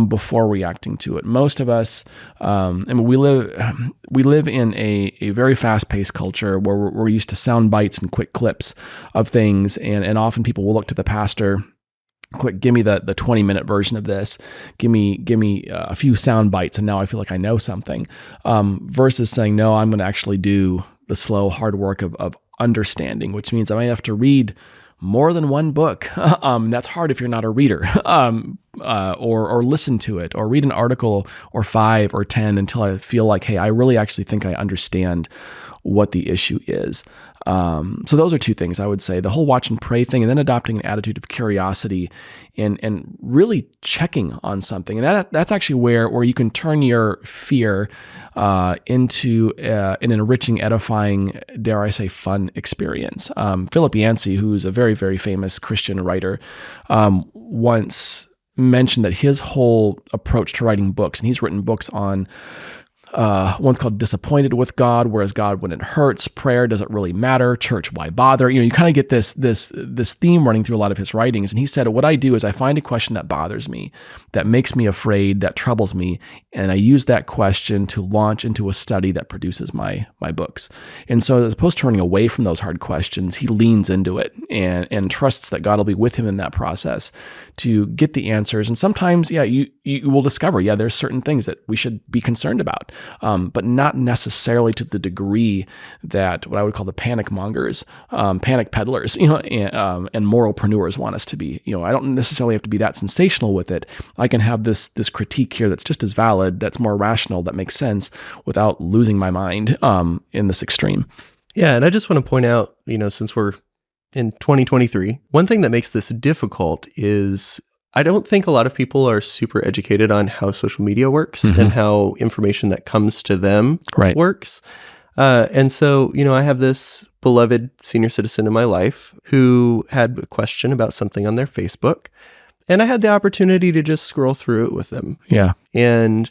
before reacting to it. Most of us, we live in a very fast-paced culture where we're used to sound bites and quick clips of things. And often people will look to the pastor, quick, give me the 20-minute version of this. Give me a few sound bites, and now I feel like I know something. Versus saying, no, I'm going to actually do the slow, hard work of understanding, which means I might have to read more than one book. That's hard if you're not a reader. or listen to it, or read an article or 5 or 10 until I feel like, hey, I really actually think I understand what the issue is. So those are 2 things I would say: the whole watch and pray thing, and then adopting an attitude of curiosity and really checking on something. And that's actually where you can turn your fear into an enriching, edifying, dare I say, fun experience. Philip Yancey, who's a very, very famous Christian writer, once mentioned that his whole approach to writing books, and he's written books on one's called Disappointed with God, whereas God when it hurts, prayer, does it really matter, church, why bother? You kind of get this theme running through a lot of his writings. And he said, what I do is I find a question that bothers me, that makes me afraid, that troubles me, and I use that question to launch into a study that produces my books. And so as opposed to running away from those hard questions, he leans into it and trusts that God will be with him in that process to get the answers. And sometimes, you will discover, there's certain things that we should be concerned about. But not necessarily to the degree that what I would call the panic mongers, panic peddlers, and moralpreneurs want us to be. I don't necessarily have to be that sensational with it. I can have this critique here that's just as valid, that's more rational, that makes sense, without losing my mind in this extreme. Yeah, and I just want to point out, since we're in 2023, one thing that makes this difficult is I don't think a lot of people are super educated on how social media works and how information that comes to them works. And so, I have this beloved senior citizen in my life who had a question about something on their Facebook, and I had the opportunity to just scroll through it with them. Yeah. And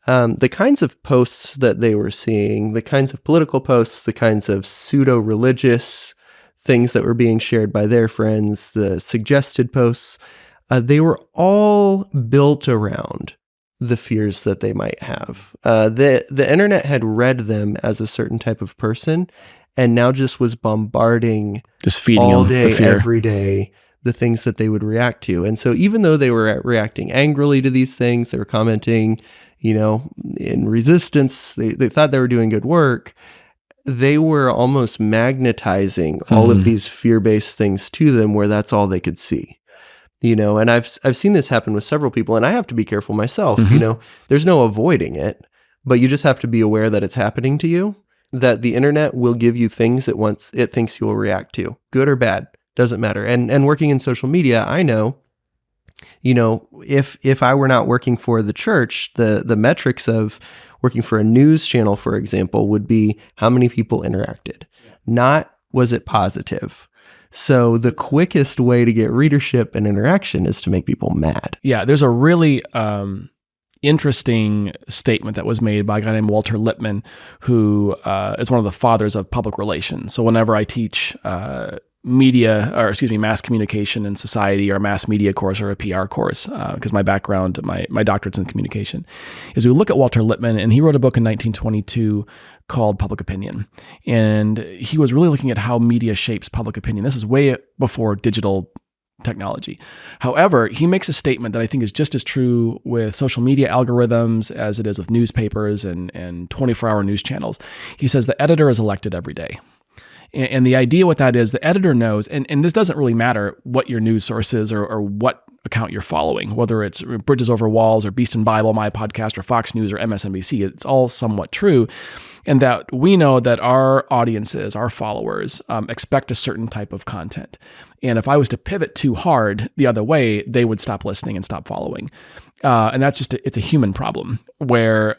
the kinds of posts that they were seeing, the kinds of political posts, the kinds of pseudo-religious things that were being shared by their friends, the suggested posts, they were all built around the fears that they might have. The internet had read them as a certain type of person, and now just was bombarding, just feeding all them day, the fear. every day, the things that they would react to. And so even though they were reacting angrily to these things, they were commenting, in resistance, they thought they were doing good work, they were almost magnetizing all of these fear-based things to them where that's all they could see. And I've seen this happen with several people, and I have to be careful myself. There's no avoiding it, but you just have to be aware that it's happening to you, that the internet will give you things that once it thinks you will react to, good or bad, doesn't matter. And working in social media, I know, if I were not working for the church, the metrics of working for a news channel, for example, would be how many people interacted, not was it positive. So the quickest way to get readership and interaction is to make people mad. Yeah, there's a really interesting statement that was made by a guy named Walter Lippmann, who is one of the fathers of public relations. So whenever I teach mass communication in society, or a mass media course, or a PR course, because my background, my doctorate's in communication, is we look at Walter Lippmann, and he wrote a book in 1922 called Public Opinion. And he was really looking at how media shapes public opinion. This is way before digital technology. However, he makes a statement that I think is just as true with social media algorithms as it is with newspapers and 24-hour news channels. He says the editor is elected every day. And the idea with that is the editor knows, and this doesn't really matter what your news source is or what account you're following, whether it's Bridges Over Walls or Beast and Bible, my podcast, or Fox News or MSNBC, it's all somewhat true. And that we know that our audiences, our followers, expect a certain type of content. And if I was to pivot too hard the other way, they would stop listening and stop following. And that's just, it's a human problem where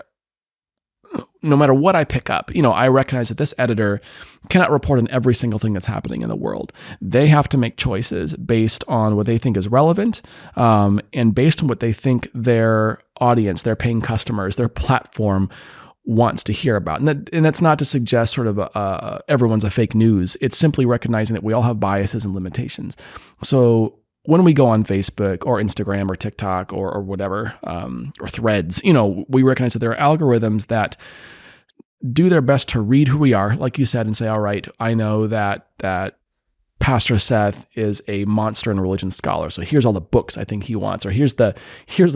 no matter what I pick up, I recognize that this editor cannot report on every single thing that's happening in the world. They have to make choices based on what they think is relevant, and based on what they think their audience, their paying customers, their platform wants to hear about. And that's not to suggest sort of everyone's a fake news. It's simply recognizing that we all have biases and limitations. So when we go on Facebook or Instagram or TikTok or whatever, or Threads, we recognize that there are algorithms that do their best to read who we are, like you said, and say, all right, I know that Pastor Seth is a monster and religion scholar, so here's all the books I think he wants, or here's the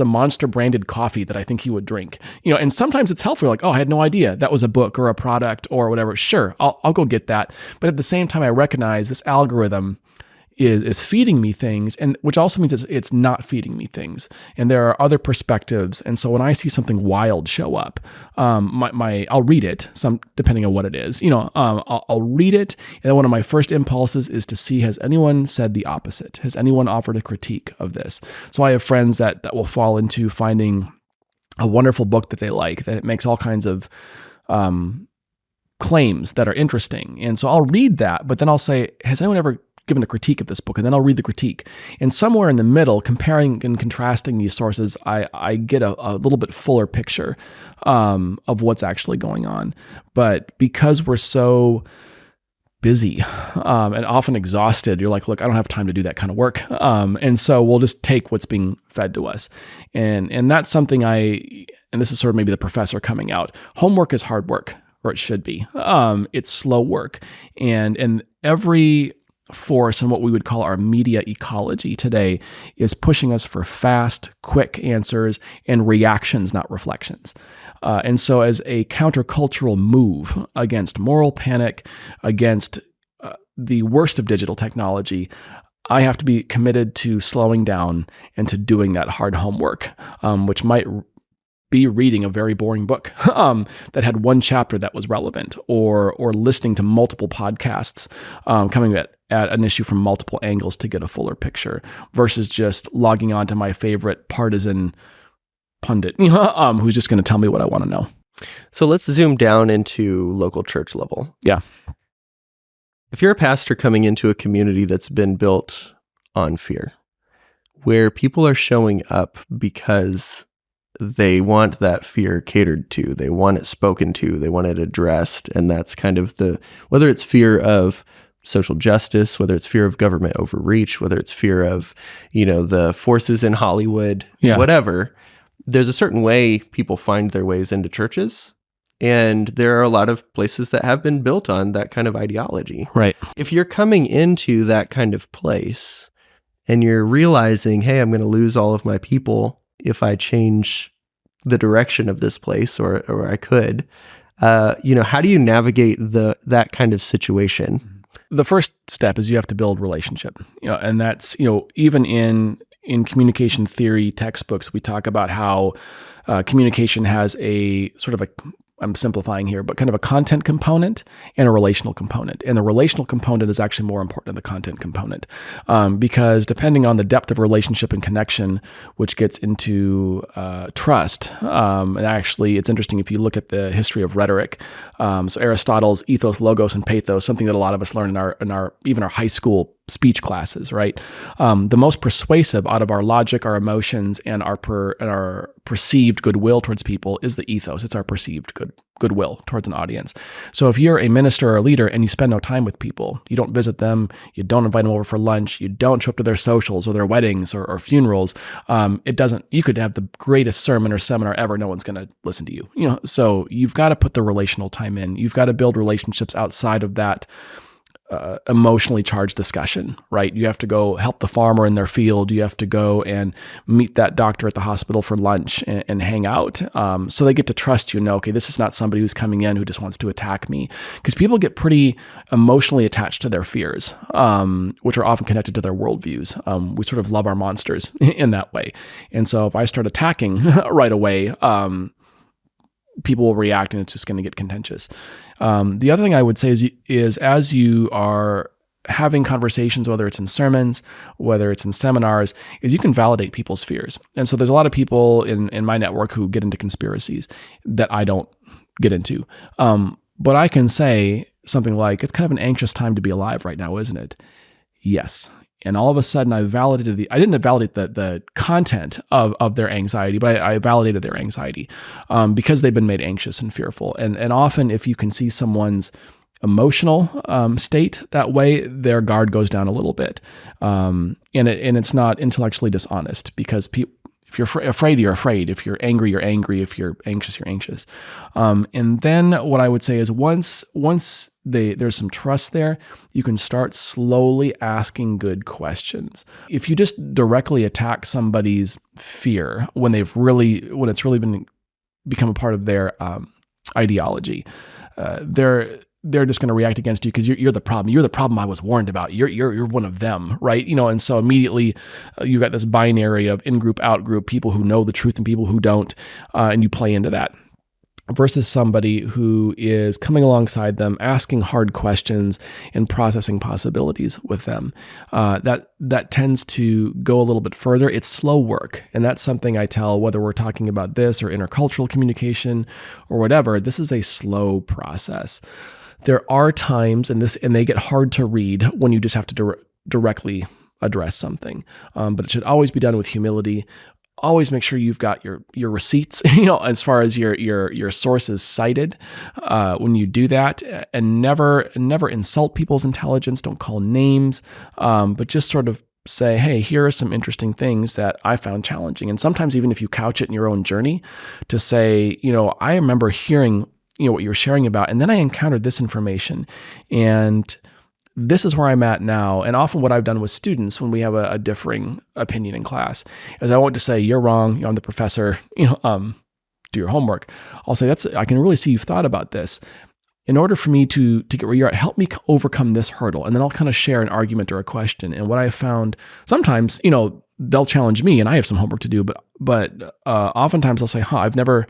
monster branded coffee that I think he would drink. And sometimes it's helpful, like, oh, I had no idea that was a book or a product or whatever. Sure, I'll go get that. But at the same time, I recognize this algorithm is feeding me things, and which also means it's not feeding me things. And there are other perspectives. And so when I see something wild show up, I'll read it, depending on what it is. I'll read it, and then one of my first impulses is to see, has anyone said the opposite? Has anyone offered a critique of this? So I have friends that will fall into finding a wonderful book that they like, that makes all kinds of claims that are interesting. And so I'll read that, but then I'll say, has anyone ever given a critique of this book? And then I'll read the critique. And somewhere in the middle, comparing and contrasting these sources, I get a little bit fuller picture of what's actually going on. But because we're so busy and often exhausted, you're like, look, I don't have time to do that kind of work. And so we'll just take what's being fed to us. And that's something and this is sort of maybe the professor coming out. Homework is hard work, or it should be. It's slow work. And every force in what we would call our media ecology today is pushing us for fast, quick answers and reactions, not reflections. And so as a countercultural move against moral panic, against the worst of digital technology, I have to be committed to slowing down and to doing that hard homework, which might be reading a very boring book that had one chapter that was relevant, or listening to multiple podcasts, coming at an issue from multiple angles to get a fuller picture, versus just logging on to my favorite partisan pundit, who's just going to tell me what I want to know. So let's zoom down into local church level. Yeah. If you're a pastor coming into a community that's been built on fear, where people are showing up because they want that fear catered to, they want it spoken to, they want it addressed, and that's kind of whether it's fear of social justice, whether it's fear of government overreach, whether it's fear of, the forces in Hollywood, whatever, there's a certain way people find their ways into churches. And there are a lot of places that have been built on that kind of ideology. Right. If you're coming into that kind of place and you're realizing, hey, I'm going to lose all of my people if I change the direction of this place, or I could, how do you navigate that kind of situation? The first step is you have to build relationship, and that's, even in communication theory textbooks, we talk about how communication has a sort of I'm simplifying here, but kind of a content component and a relational component. And the relational component is actually more important than the content component, because depending on the depth of relationship and connection, which gets into trust, and actually it's interesting if you look at the history of rhetoric. So Aristotle's ethos, logos, and pathos, something that a lot of us learn in our even our high school speech classes, right? The most persuasive out of our logic, our emotions, and our perceived goodwill towards people is the ethos. It's our perceived goodwill towards an audience. So if you're a minister or a leader and you spend no time with people, you don't visit them, you don't invite them over for lunch, you don't show up to their socials or their weddings or funerals, you could have the greatest sermon or seminar ever, no one's going to listen to you. So you've got to put the relational time in. You've got to build relationships outside of that emotionally charged discussion, right? You have to go help the farmer in their field. You have to go and meet that doctor at the hospital for lunch and hang out. So they get to trust you and know, okay, this is not somebody who's coming in who just wants to attack me. Because people get pretty emotionally attached to their fears, which are often connected to their worldviews. We sort of love our monsters in that way. And so if I start attacking right away, people will react and it's just going to get contentious. The other thing I would say is as you are having conversations, whether it's in sermons, whether it's in seminars, is you can validate people's fears. And so there's a lot of people in my network who get into conspiracies that I don't get into. But I can say something like, it's kind of an anxious time to be alive right now, isn't it? Yes. And all of a sudden I didn't validate the content of their anxiety, but I validated their anxiety because they've been made anxious and fearful. And often if you can see someone's emotional state that way, their guard goes down a little bit. And it's not intellectually dishonest, because if you're afraid, you're afraid. If you're angry, you're angry. If you're anxious, you're anxious. And then what I would say is once there's some trust there, you can start slowly asking good questions. If you just directly attack somebody's fear when it's really become a part of their ideology, they're just going to react against you because you're the problem. You're the problem I was warned about. You're one of them, right? And so immediately you got this binary of in-group, out-group, people who know the truth and people who don't, and you play into that. Versus somebody who is coming alongside them, asking hard questions and processing possibilities with them. That tends to go a little bit further. It's slow work. And that's something I tell, whether we're talking about this or intercultural communication or whatever, this is a slow process. There are times, and they get hard to read when you just have to directly address something. But it should always be done with humility. Always make sure you've got your receipts, as far as your sources cited when you do that, and never insult people's intelligence. Don't call names, but just sort of say, hey, here are some interesting things that I found challenging. And sometimes even if you couch it in your own journey, to say, I remember hearing what you were sharing about, and then I encountered this information, and this is where I'm at now. And often what I've done with students when we have a differing opinion in class is I won't just say, you're wrong, I'm the professor, do your homework. I'll say, I can really see you've thought about this. In order for me to get where you're at, help me overcome this hurdle. And then I'll kind of share an argument or a question. And what I found, sometimes, they'll challenge me and I have some homework to do, but oftentimes I'll say, I've never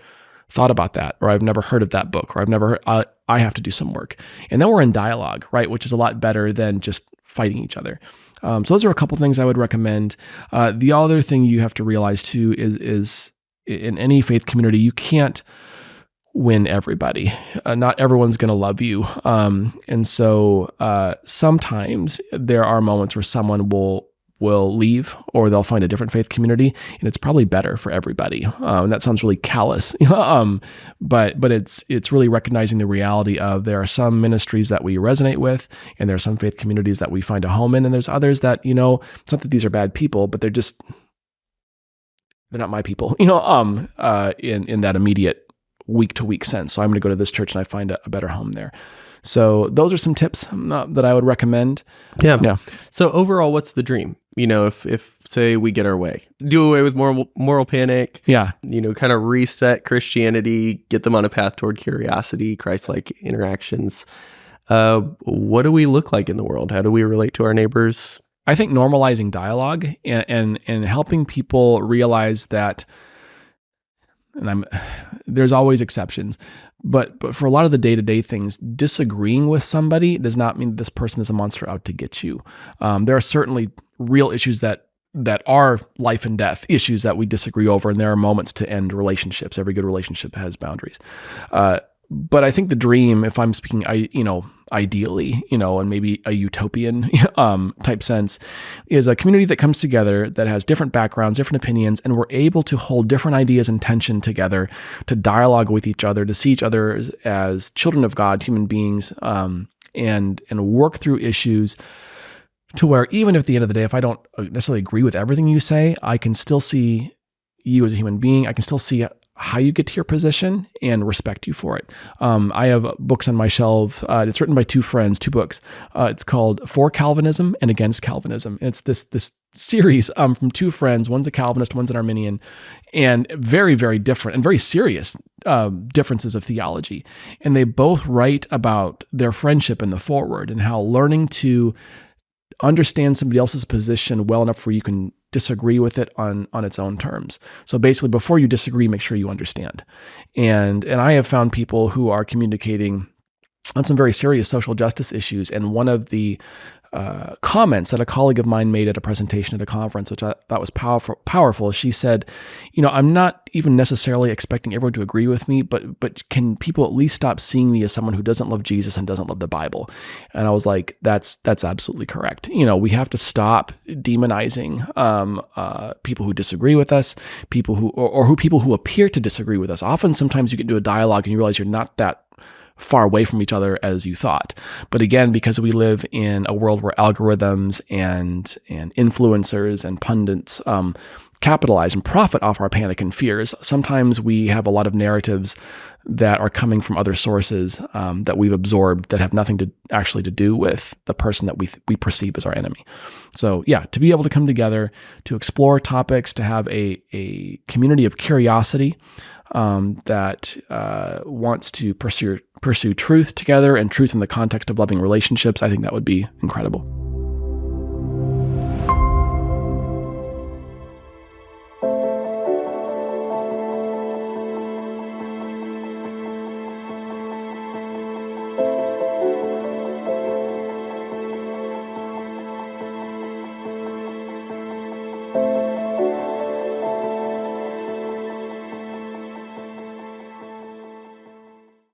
thought about that, or I've never heard of that book, or I have to do some work. And then we're in dialogue, right? Which is a lot better than just fighting each other. So those are a couple things I would recommend. The other thing you have to realize too is in any faith community, you can't win everybody. Not everyone's going to love you. And so sometimes there are moments where someone will leave, or they'll find a different faith community, and it's probably better for everybody. And that sounds really callous, but it's really recognizing the reality of there are some ministries that we resonate with, and there are some faith communities that we find a home in, and there's others that, it's not that these are bad people, but they're not my people, in that immediate week-to-week sense. So I'm going to go to this church and I find a better home there. So those are some tips that I would recommend. Yeah. So overall, what's the dream? If say we get our way, do away with moral panic. Yeah. Kind of reset Christianity, get them on a path toward curiosity, Christ-like interactions. What do we look like in the world? How do we relate to our neighbors? I think normalizing dialogue and helping people realize that, and there's always exceptions, but for a lot of the day-to-day things, disagreeing with somebody does not mean this person is a monster out to get you. There are certainly real issues that are life and death issues that we disagree over, and there are moments to end relationships. Every good relationship has boundaries. But I think the dream, if I'm speaking, ideally, and maybe a utopian type sense, is a community that comes together that has different backgrounds, different opinions, and we're able to hold different ideas and tension together, to dialogue with each other, to see each other as children of God, human beings, and work through issues to where even if at the end of the day, if I don't necessarily agree with everything you say, I can still see you as a human being. I can still see how you get to your position and respect you for it. I have books on my shelf. It's written by two friends, two books. It's called For Calvinism and Against Calvinism. It's this series from two friends. One's a Calvinist, one's an Arminian, and very, very different and very serious differences of theology. And they both write about their friendship in the foreword and how learning to understand somebody else's position well enough where you can disagree with it on its own terms. So basically, before you disagree, make sure you understand. And I have found people who are communicating on some very serious social justice issues. And one of the comments that a colleague of mine made at a presentation at a conference, which I thought was powerful, she said, I'm not even necessarily expecting everyone to agree with me, but can people at least stop seeing me as someone who doesn't love Jesus and doesn't love the Bible? And I was like, that's absolutely correct. We have to stop demonizing people who disagree with us, people who appear to disagree with us. Often, sometimes you get into a dialogue and you realize you're not that far away from each other as you thought. But again, because we live in a world where algorithms and influencers and pundits capitalize and profit off our panic and fears, sometimes we have a lot of narratives that are coming from other sources that we've absorbed that have nothing to do with the person that we perceive as our enemy. So yeah, to be able to come together, to explore topics, to have a community of curiosity that wants to pursue truth together and truth in the context of loving relationships, I think that would be incredible.